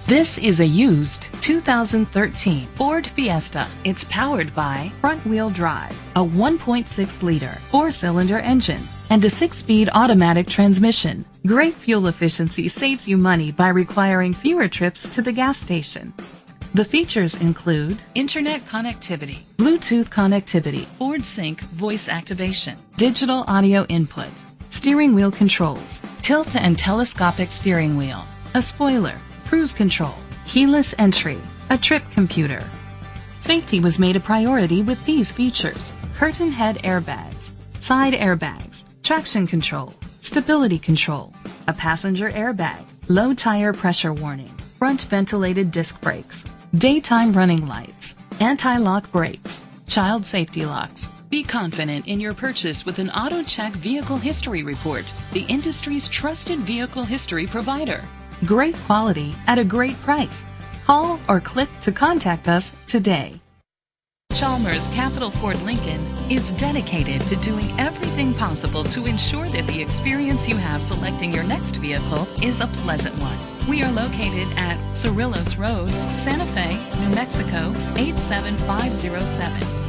This is a used 2013 Ford Fiesta. It's powered by front-wheel drive, a 1.6-liter four-cylinder engine, and a 6-speed automatic transmission. Great fuel efficiency saves you money by requiring fewer trips to the gas station. The features include internet connectivity, Bluetooth connectivity, Ford Sync voice activation, digital audio input, steering wheel controls, tilt and telescopic steering wheel, a spoiler, cruise control, keyless entry, a trip computer. Safety was made a priority with these features: curtain head airbags, side airbags, traction control, stability control, a passenger airbag, low tire pressure warning, front ventilated disc brakes, daytime running lights, anti-lock brakes, child safety locks. Be confident in your purchase with an AutoCheck Vehicle History Report, the industry's trusted vehicle history provider. Great quality at a great price. Call or click to contact us today. Chalmers Capital Ford Lincoln is dedicated to doing everything possible to ensure that the experience you have selecting your next vehicle is a pleasant one. We are located at Cerrillos Road, Santa Fe, New Mexico 87507.